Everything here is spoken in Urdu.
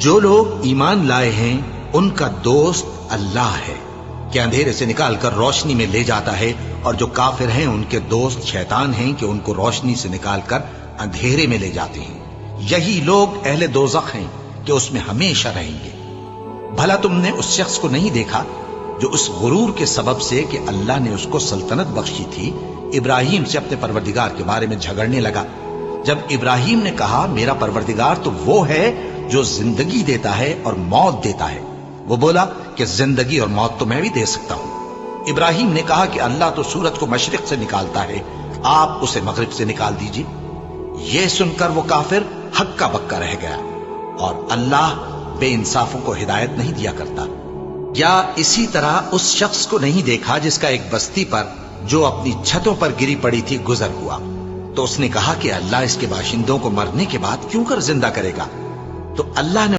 جو لوگ ایمان لائے ہیں ان کا دوست اللہ ہے کہ اندھیرے سے نکال کر روشنی میں لے جاتا ہے، اور جو کافر ہیں ان کے دوست شیطان ہیں کہ ان کو روشنی سے نکال کر اندھیرے میں لے جاتے ہیں۔ یہی لوگ اہل دوزخ ہیں کہ اس میں ہمیشہ رہیں گے۔ بھلا تم نے اس شخص کو نہیں دیکھا جو اس غرور کے سبب سے کہ اللہ نے اس کو سلطنت بخشی تھی، ابراہیم سے اپنے پروردگار کے بارے میں جھگڑنے لگا؟ جب ابراہیم نے کہا میرا پروردگار تو وہ ہے جو زندگی دیتا ہے اور موت دیتا ہے، وہ بولا کہ زندگی اور موت تو میں بھی دے سکتا ہوں۔ ابراہیم نے کہا کہ اللہ تو سورج کو مشرق سے نکالتا ہے، آپ اسے مغرب سے نکال دیجیے۔ یہ سن کر وہ کافر ہکا بکا رہ گیا، اور اللہ بے انصافوں کو ہدایت نہیں دیا کرتا۔ یا اسی طرح اس شخص کو نہیں دیکھا جس کا ایک بستی پر جو اپنی چھتوں پر گری پڑی تھی گزر ہوا، تو اس نے کہا کہ اللہ اس کے باشندوں کو مرنے کے بعد کیوں کر زندہ کرے گا؟ تو اللہ نے